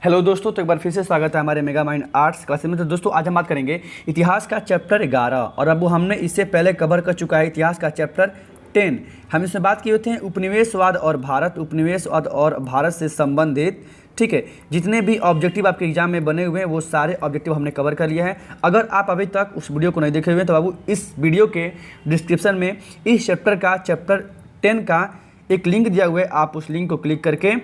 Hello दोस्तों, तो एक बार फिर से स्वागत है हमारे मेगा माइंड आर्ट्स क्लास में। तो दोस्तों आज हम बात करेंगे इतिहास का चैप्टर 11 और अब हमने इससे पहले कवर कर चुका है इतिहास का चैप्टर 10। हम इसमें बात किए थे उपनिवेशवाद और भारत से संबंधित, ठीक है, जितने भी ऑब्जेक्टिव आपके एग्जाम में बने हुए हैं वो सारे ऑब्जेक्टिव हमने कवर कर लिया है। अगर आप अभी तक उस वीडियो को नहीं देखे हुए हैं तो बाबू इस वीडियो के डिस्क्रिप्शन में इस चैप्टर 10 का एक लिंक दिया हुआ है, आप उस लिंक को क्लिक करके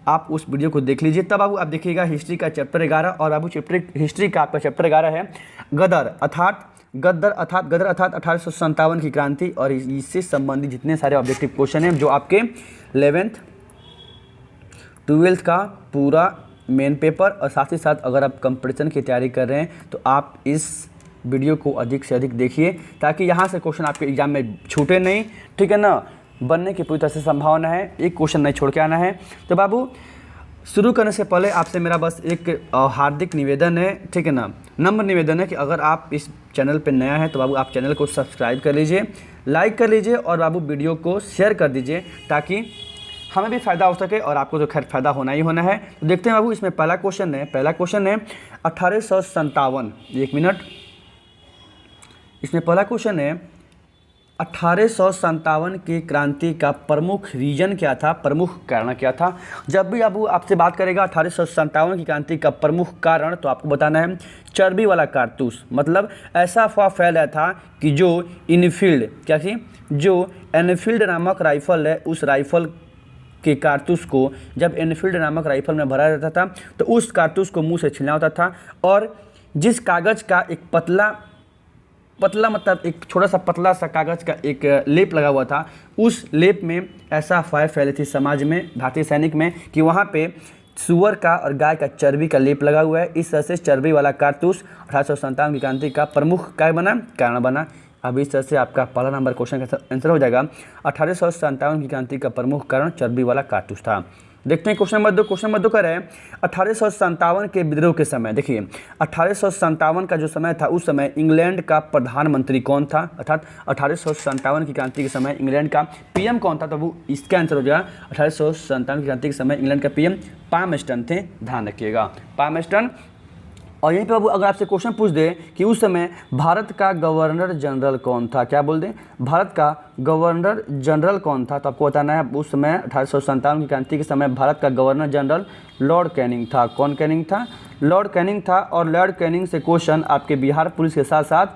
आप उस वीडियो को देख लीजिए। तब बाबू आप देखिएगा हिस्ट्री का चैप्टर 11 और बाबू हिस्ट्री का आपका चैप्टर 11 है गदर अर्थात 1857 की क्रांति और इससे संबंधित जितने सारे ऑब्जेक्टिव क्वेश्चन हैं जो आपके 11th 12th का पूरा मेन पेपर और साथ ही साथ अगर आप कंपटीशन की तैयारी कर रहे हैं तो आप इस वीडियो को अधिक से अधिक देखिए ताकि यहाँ से क्वेश्चन आपके एग्जाम में छूटे नहीं, ठीक है ना। बनने की पूरी तरह से संभावना है, एक क्वेश्चन नहीं छोड़ के आना है। तो बाबू शुरू करने से पहले आपसे मेरा बस एक हार्दिक निवेदन है, ठीक है ना, नम्र निवेदन है कि अगर आप इस चैनल पर नया है तो बाबू आप चैनल को सब्सक्राइब कर लीजिए, लाइक कर लीजिए और बाबू वीडियो को शेयर कर दीजिए ताकि हमें भी फ़ायदा हो सके और आपको तो खैर फ़ायदा होना ही होना है। तो देखते हैं बाबू, इसमें पहला क्वेश्चन है 1857। एक मिनट, इसमें पहला क्वेश्चन है 1857 की क्रांति का प्रमुख रीजन क्या था, प्रमुख कारण क्या था। जब भी अब आपसे बात करेगा 1857 की क्रांति का प्रमुख कारण तो आपको बताना है चर्बी वाला कारतूस। मतलब ऐसा अफवाह फैल रहा था कि जो एनफील्ड नामक राइफल है, उस राइफल के कारतूस को जब एनफील्ड नामक राइफल में भरा जाता था तो उस कारतूस को मुंह से छीलना होता था और जिस कागज़ का एक पतला मतलब एक छोटा सा पतला सा कागज़ का एक लेप लगा हुआ था, उस लेप में ऐसा अफवाह फैली थी समाज में, भारतीय सैनिक में, कि वहाँ पे सुअर का और गाय का चर्बी का लेप लगा हुआ है। इस तरह से चर्बी वाला कारतूस 1857 की क्रांति का प्रमुख कारण बना। अब इस तरह से आपका पहला नंबर क्वेश्चन का आंसर हो जाएगा 1857 की क्रांति का प्रमुख कारण चर्बी वाला कारतूस था। देखते हैं क्वेश्चन नंबर दो कर रहे हैं 1857 के विद्रोह के समय। देखिए 1857 का जो समय था उस समय इंग्लैंड का प्रधानमंत्री कौन था, अर्थात 1857 की क्रांति के समय इंग्लैंड का पीएम कौन था। तो वो इसका आंसर हो जाएगा 1857 की क्रांति के समय इंग्लैंड का पीएम पामस्टन थे, ध्यान रखिएगा, पामस्टन। और यहीं पे बाबू अगर आपसे क्वेश्चन पूछ दे कि उस समय भारत का गवर्नर जनरल कौन था, क्या बोल दें, भारत का गवर्नर जनरल कौन था, तो आपको बताना है उस समय 1857 की क्रांति के समय भारत का गवर्नर जनरल लॉर्ड कैनिंग था। कौन कैनिंग था? लॉर्ड कैनिंग था। और लॉर्ड कैनिंग से क्वेश्चन आपके बिहार पुलिस के साथ साथ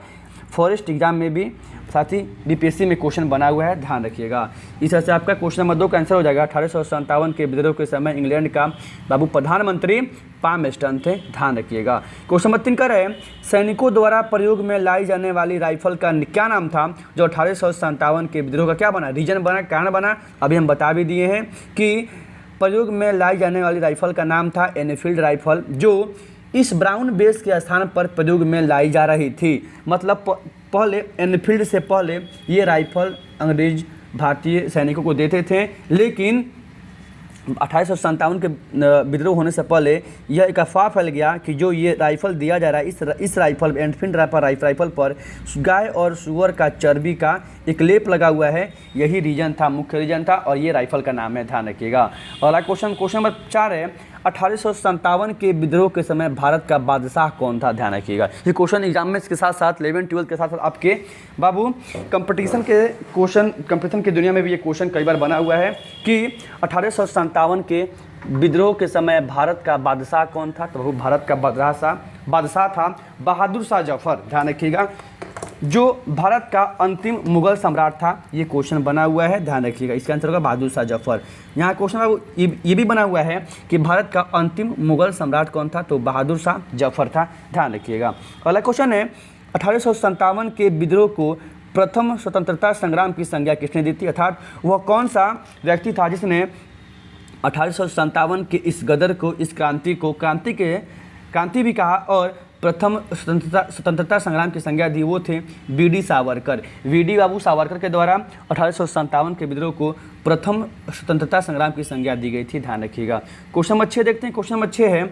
फॉरेस्ट एग्जाम में भी, साथ ही बीपीएससी में क्वेश्चन बना हुआ है, ध्यान रखिएगा। इस तरह से आपका क्वेश्चन नंबर 2 का आंसर हो जाएगा 1857 के विद्रोह के समय इंग्लैंड का बाबू प्रधानमंत्री पामस्टन थे, ध्यान रखिएगा। क्वेश्चन नंबर 3 का है सैनिकों द्वारा प्रयोग में लाई जाने वाली राइफल का क्या नाम था जो 1857 के विद्रोह का क्या बना, रीजन बना, कारण बना। अभी हम बता भी दिए हैं कि प्रयोग में लाई जाने वाली राइफल का नाम था एनफील्ड राइफल, जो इस ब्राउन बेस के स्थान पर प्रयोग में लाई जा रही थी। मतलब पहले एनफील्ड से पहले ये राइफल अंग्रेज भारतीय सैनिकों को देते थे, लेकिन 1857 के विद्रोह होने से पहले यह एक अफवाह फैल गया कि जो ये राइफल दिया जा रहा है इस राइफल एनफील्ड राइफल पर गाय और सुअर का चर्बी का एक लेप लगा हुआ है, यही रीजन था, मुख्य रीजन था और ये राइफल का नाम है, ध्यान रखिएगा। अगला क्वेश्चन नंबर 4 है 1857 के विद्रोह के समय भारत का बादशाह कौन था, ध्यान रखिएगा। ये क्वेश्चन एग्जाम में इसके साथ साथ 11 12 के साथ साथ आपके बाबू कंपटीशन की दुनिया में भी ये क्वेश्चन कई बार बना हुआ है कि 1857 के विद्रोह के समय भारत का बादशाह कौन था। तो भारत का बादशाह था बहादुर शाह जफर, ध्यान रखिएगा, जो भारत का अंतिम मुगल सम्राट था। ये क्वेश्चन बना हुआ है, ध्यान रखिएगा, इसका आंसर होगा बहादुर शाह जफर। यहाँ क्वेश्चन ये भी बना हुआ है कि भारत का अंतिम मुगल सम्राट कौन था, तो बहादुर शाह जफर था, ध्यान रखिएगा। अगला क्वेश्चन है 1857 के विद्रोह को प्रथम स्वतंत्रता संग्राम की संज्ञा किसने दी थी, अर्थात वह कौन सा व्यक्ति था जिसने 1857 के इस गदर को, इस क्रांति भी कहा और प्रथम स्वतंत्रता संग्राम की संज्ञा दी, वो थे वीडी सावरकर। वीडी बाबू सावरकर के द्वारा 1857 के विद्रोह को प्रथम स्वतंत्रता संग्राम की संज्ञा दी गई थी, ध्यान रखिएगा। क्वेश्चन नंबर 6 देखते हैं। क्वेश्चन नंबर 6 है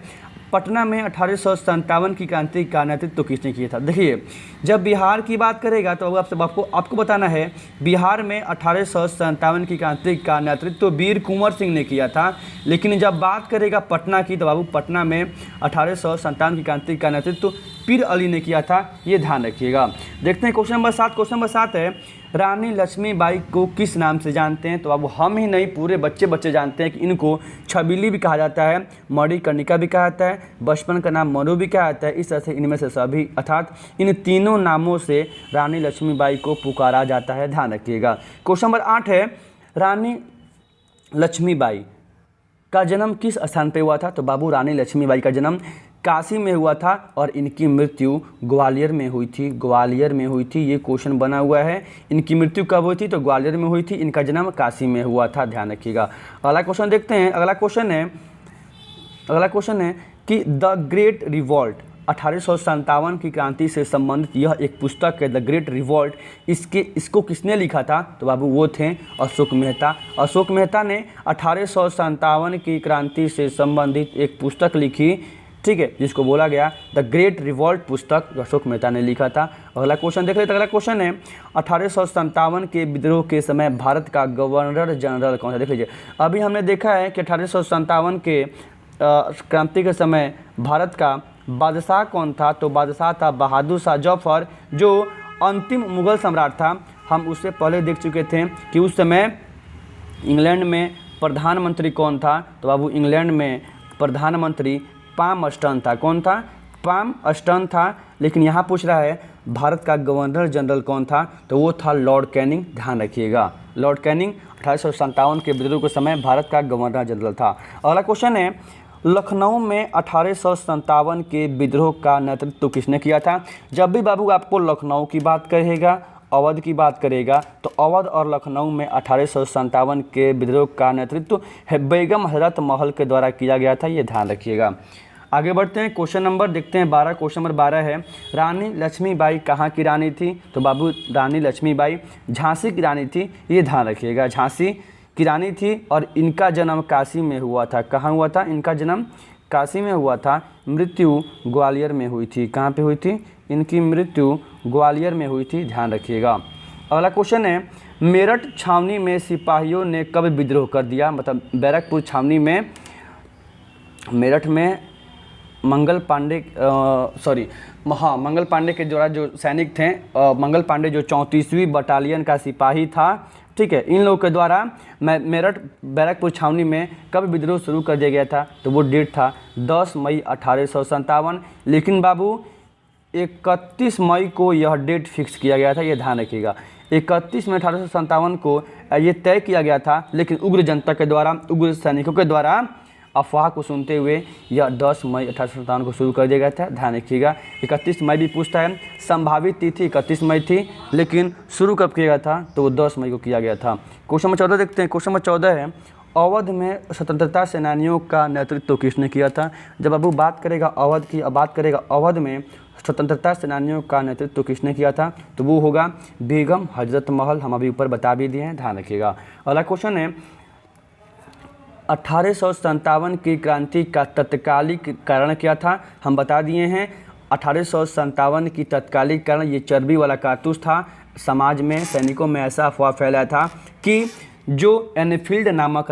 पटना में 1857 की क्रांति का नेतृत्व तो किसने किया था? देखिए, जब बिहार की बात करेगा तो आपको बताना है, बिहार में 1857 की क्रांति का नेतृत्व तो वीर कुंवर सिंह ने किया था। लेकिन जब बात करेगा पटना की तो बाबू पटना में 1857 की क्रांति का नेतृत्व तो पीर अली ने किया था, ये ध्यान रखिएगा। देखते हैं क्वेश्चन नंबर 7। क्वेश्चन नंबर 7 है, रानी लक्ष्मीबाई को किस नाम से जानते हैं? तो अब हम ही नहीं, पूरे बच्चे जानते हैं कि इनको छबीली भी कहा जाता है, मणिकर्णिका भी कहा जाता है, बचपन का नाम मनु भी कहा जाता है। इस तरह से इनमें से सभी अर्थात इन तीनों नामों से रानी लक्ष्मीबाई को पुकारा जाता है, ध्यान रखिएगा। क्वेश्चन नंबर 8 है, रानी लक्ष्मीबाई का जन्म किस स्थान पे हुआ था? तो बाबू रानी लक्ष्मीबाई का जन्म काशी में हुआ था और इनकी मृत्यु ग्वालियर में हुई थी, ग्वालियर में हुई थी। ये क्वेश्चन बना हुआ है, इनकी मृत्यु कब हुई थी? तो ग्वालियर में हुई थी, इनका जन्म काशी में हुआ था, ध्यान रखिएगा। अगला क्वेश्चन देखते हैं। अगला क्वेश्चन है कि द ग्रेट रिवॉल्ट 1857 की क्रांति से संबंधित यह एक पुस्तक है, द ग्रेट रिवॉल्ट। इसको किसने लिखा था? तो बाबू वो थे अशोक मेहता। अशोक मेहता ने 1857 की क्रांति से संबंधित एक पुस्तक लिखी, ठीक है, जिसको बोला गया द ग्रेट रिवॉल्ट पुस्तक, जो अशोक मेहता ने लिखा था। अगला क्वेश्चन देख लेते हैं। अगला क्वेश्चन है, 1857 के विद्रोह के समय भारत का गवर्नर जनरल कौन था? देख लीजिए, अभी हमने देखा है कि 1857 के क्रांति के समय भारत का बादशाह कौन था? तो बादशाह था बहादुर शाह जफर, जो अंतिम मुगल सम्राट था। हम उससे पहले देख चुके थे कि उस समय इंग्लैंड में प्रधानमंत्री कौन था? तो बाबू इंग्लैंड में प्रधानमंत्री पामस्टन था। कौन था? पामस्टन था। लेकिन यहाँ पूछ रहा है भारत का गवर्नर जनरल कौन था? तो वो था लॉर्ड कैनिंग, ध्यान रखिएगा। लॉर्ड कैनिंग 1857 के विद्रोह के समय भारत का गवर्नर जनरल था। अगला क्वेश्चन है, लखनऊ में 1857 के विद्रोह का नेतृत्व किसने किया था? जब भी बाबू आपको लखनऊ की बात करेगा, अवध की बात करेगा, तो अवध और लखनऊ में 1857 के विद्रोह का नेतृत्व बेगम हजरत महल के द्वारा किया गया था, ये ध्यान रखिएगा। आगे बढ़ते हैं, क्वेश्चन नंबर देखते हैं 12। क्वेश्चन नंबर 12 है, रानी लक्ष्मीबाई कहाँ की रानी थी? तो बाबू रानी लक्ष्मीबाई झांसी की रानी थी, ये ध्यान रखिएगा। झांसी की रानी थी और इनका जन्म काशी में हुआ था। कहाँ हुआ था? इनका जन्म काशी में हुआ था, मृत्यु ग्वालियर में हुई थी। कहाँ पे हुई थी? इनकी मृत्यु ग्वालियर में हुई थी, ध्यान रखिएगा। अगला क्वेश्चन है, मेरठ छावनी में सिपाहियों ने कब विद्रोह कर दिया? मतलब बैरकपुर छावनी में, मेरठ में मंगल पांडे के द्वारा जो सैनिक थे, मंगल पांडे जो 34वीं बटालियन का सिपाही था, ठीक है, इन लोगों के द्वारा मेरठ बैरकपुर छावनी में कब विद्रोह शुरू कर दिया गया था? तो वो डेट था 10 मई 1857। लेकिन बाबू 31 मई को यह डेट फिक्स किया गया था, ये ध्यान रखिएगा। 31 मई 1857 को ये तय किया गया था, लेकिन उग्र जनता के द्वारा, उग्र सैनिकों के द्वारा अफवाह को सुनते हुए यह 10 मई 1857 को शुरू कर दिया गया था, ध्यान रखिएगा। 31 मई भी पूछता है, संभावित तिथि 31 मई थी, लेकिन शुरू कब किया गया था? तो वो 10 मई को किया गया था। क्वेश्चन नंबर 14 देखते हैं। क्वेश्चन नंबर 14 है, अवध में स्वतंत्रता सेनानियों का नेतृत्व किसने किया था? जब अबू बात करेगा अवध की, अब बात करेगा अवध में स्वतंत्रता सेनानियों का नेतृत्व किसने किया था? तो वो होगा बेगम हजरत महल, हम अभी ऊपर बता भी दिए हैं, ध्यान रखिएगा। अगला क्वेश्चन है, 1857 की क्रांति का तत्कालिक कारण क्या था? हम बता दिए हैं, 1857 की तत्कालिक कारण ये चर्बी वाला कारतूस था। समाज में, सैनिकों में ऐसा अफवाह फैला था कि जो एनफील्ड नामक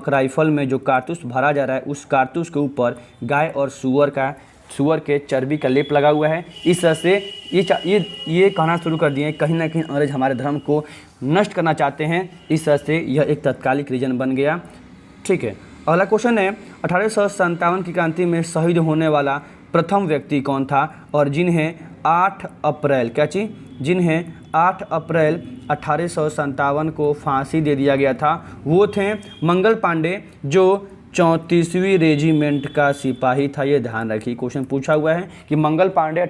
राइफल में जो कारतूस भरा जा रहा है, उस कारतूस के ऊपर गाय और सूअर के चर्बी का लेप लगा हुआ है। इस तरह से ये कहना शुरू कर दिए, कहीं ना कहीं अंग्रेज हमारे धर्म को नष्ट करना चाहते हैं। इस तरह से यह एक तत्कालिक रीजन बन गया, ठीक है। अगला क्वेश्चन है, 1857 की क्रांति में शहीद होने वाला प्रथम व्यक्ति कौन था? और जिन्हें 8 अप्रैल 1857 को फांसी दे दिया गया था, वो थे मंगल पांडे, जो 34वीं रेजिमेंट का सिपाही था, ये ध्यान रखिए। क्वेश्चन पूछा हुआ है कि मंगल पांडे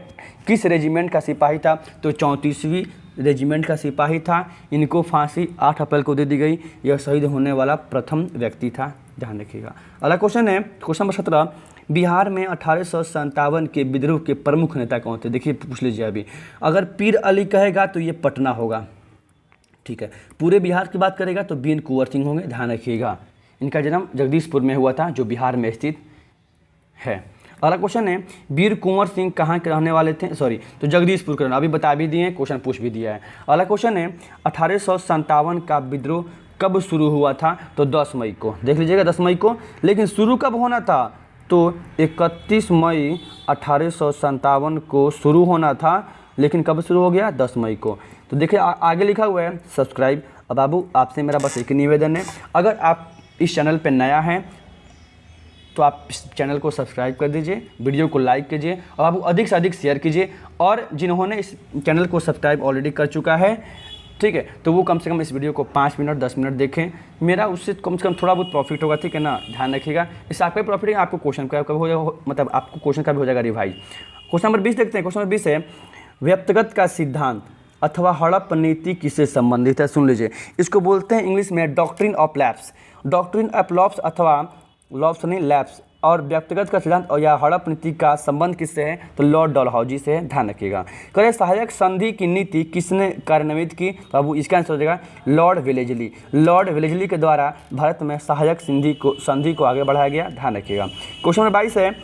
किस रेजिमेंट का सिपाही था? तो 34वीं रेजिमेंट का सिपाही था। इनको फांसी 8 अप्रैल को दे दी गई। यह शहीद होने वाला प्रथम व्यक्ति था, ध्यान रखिएगा। अगला क्वेश्चन है, क्वेश्चन नंबर 17, बिहार में 1857 के विद्रोह के प्रमुख नेता कौन थे? देखिए पूछ लीजिए अभी, अगर पीर अली कहेगा तो ये पटना होगा, ठीक है। पूरे बिहार की बात करेगा तो वीर कुंवर सिंह होंगे, ध्यान रखिएगा। इनका जन्म जगदीशपुर में हुआ था, जो बिहार में स्थित है। अगला क्वेश्चन है, वीर कुंवर सिंह कहाँ के रहने वाले थे? तो जगदीशपुर के रहने, अभी बता भी दिए हैं, क्वेश्चन पूछ भी दिया है। अगला क्वेश्चन है, 1857 का विद्रोह कब शुरू हुआ था? तो 10 मई को, देख लीजिएगा 10 मई को। लेकिन शुरू कब होना था? तो 31 मई 1857 को शुरू होना था, लेकिन कब शुरू हो गया? 10 मई को। तो देखिए आगे लिखा हुआ है सब्सक्राइब। अब बाबू आपसे मेरा बस एक निवेदन है, अगर आप इस चैनल पर नया हैं तो आप इस चैनल को सब्सक्राइब कर दीजिए, वीडियो को लाइक कीजिए और आप अधिक से अधिक शेयर कीजिए। और जिन्होंने इस चैनल को सब्सक्राइब ऑलरेडी कर चुका है, ठीक है, तो वो कम से कम इस वीडियो को 5 मिनट 10 मिनट देखें, मेरा उससे कम से कम थोड़ा बहुत प्रॉफिट होगा, ठीक है ना, ध्यान रखिएगा। इससे आपका प्रॉफिट है, आपको क्वेश्चन कब हो जाएगा, मतलब आपको क्वेश्चन कब हो जाएगा रिवाइज। क्वेश्चन नंबर 20 देखते हैं। क्वेश्चन नंबर 20 है, व्यक्तिगत का सिद्धांत अथवा हड़प नीति किससे संबंधित है? सुन लीजिए, इसको बोलते हैं इंग्लिश में doctrine of lapse. Doctrine of lops अथवा लॉप्स नहीं लैप्स। और व्यक्तिगत का सिद्धांत और या हड़प नीति का संबंध किससे है? तो लॉर्ड डलहौजी से है, ध्यान रखिएगा। करें सहायक संधि की नीति किसने कार्यान्वित की? तो अब इसका आंसर हो जाएगा लॉर्ड वेलेजली। लॉर्ड वेलेजली के द्वारा भारत में सहायक संधि को आगे बढ़ाया गया, ध्यान रखिएगा। क्वेश्चन नंबर 22 है,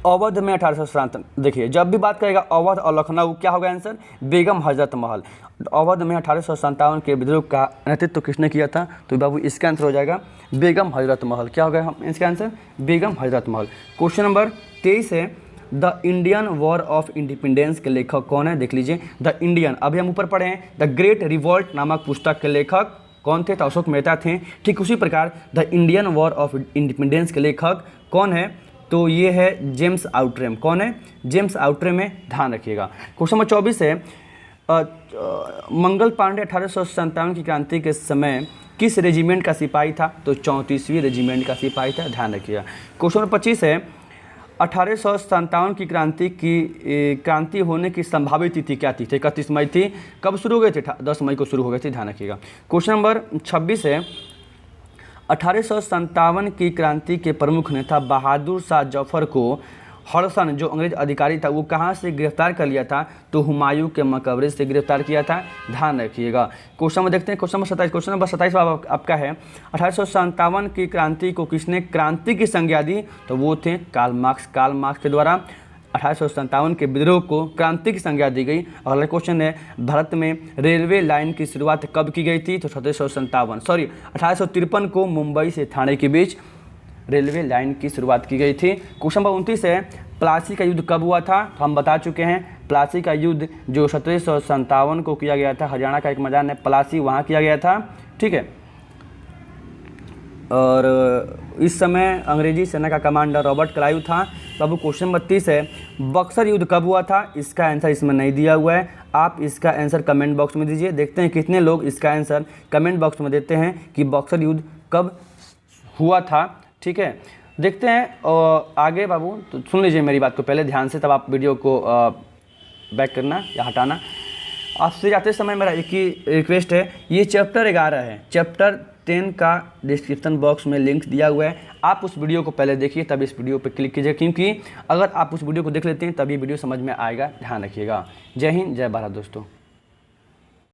अवध में 1857। देखिए जब भी बात करेगा अवध और लखनऊ, क्या होगा आंसर? बेगम हजरत महल। अवध में 1857 के विद्रोह का नेतृत्व किसने किया था? तो बाबू इसका आंसर हो जाएगा बेगम हजरत महल। क्या होगा इसका answer? Begum Hazrat Mahal. Question number 23 है, the Indian war of independence के लेखक कौन है? देख लीजिए, द इंडियन, अभी हम ऊपर पढ़े हैं, द ग्रेट रिवॉल्ट नामक पुस्तक के लेखक कौन थे? तो अशोक मेहता थे। ठीक उसी प्रकार the Indian war of independence के लेखक कौन है? तो ये है जेम्स आउट्रेम। कौन है? जेम्स आउट्रेम है, ध्यान रखिएगा। क्वेश्चन नंबर 24 है, मंगल पांडे 1857 की क्रांति के समय किस रेजिमेंट का सिपाही था? तो 34वीं रेजिमेंट का सिपाही था, ध्यान रखिएगा। क्वेश्चन नंबर 25 है, 1857 की क्रांति होने की संभावित तिथि क्या थी? 31 मई थी। कब शुरू हो गए थे? 10 मई को शुरू हो गए थे, ध्यान रखिएगा। क्वेश्चन नंबर 26 है, 1857 की क्रांति के प्रमुख नेता बहादुर शाह जफर को हड़सन, जो अंग्रेज अधिकारी था, वो कहाँ से गिरफ्तार कर लिया था? तो हुमायूं के मकबरे से गिरफ्तार किया था, ध्यान रखिएगा। क्वेश्चन में देखते हैं, क्वेश्चन नंबर 27। क्वेश्चन नंबर 27 आपका है, 1857 की क्रांति को किसने क्रांति की संज्ञा दी? तो वो थे कार्ल मार्क्स। कार्ल मार्क्स के द्वारा 1857 के विद्रोह को क्रांति की संज्ञा दी गई। अगला क्वेश्चन है, भारत में रेलवे लाइन की शुरुआत कब की गई थी? तो 1853 को मुंबई से ठाणे के बीच रेलवे लाइन की शुरुआत की गई थी। क्वेश्चन नंबर 29 है, प्लासी का युद्ध कब हुआ था? तो हम बता चुके हैं, प्लासी का युद्ध जो 1757 को किया गया था, हरियाणा का एक मैदान है प्लासी, वहाँ किया गया था, ठीक है। और इस समय अंग्रेजी सेना का कमांडर रॉबर्ट क्लाइव था। तो अब क्वेश्चन नंबर 30 है, बक्सर युद्ध कब हुआ था? इसका आंसर इसमें नहीं दिया हुआ है, आप इसका आंसर कमेंट बॉक्स में दीजिए। देखते हैं कितने लोग इसका आंसर कमेंट बॉक्स में देते हैं कि बक्सर युद्ध कब हुआ था, ठीक है। देखते हैं आगे बाबू। तो सुन लीजिए मेरी बात को पहले ध्यान से, तब आप वीडियो को बैक करना या हटाना। आपसे जाते समय मेरा एक ही रिक्वेस्ट है, ये चैप्टर 11 है, चैप्टर 10 का डिस्क्रिप्शन बॉक्स में लिंक दिया हुआ है, आप उस वीडियो को पहले देखिए तब इस वीडियो पर क्लिक कीजिए, क्योंकि अगर आप उस वीडियो को देख लेते हैं तभी वीडियो समझ में आएगा, ध्यान रखिएगा। जय हिंद, जय भारत दोस्तों।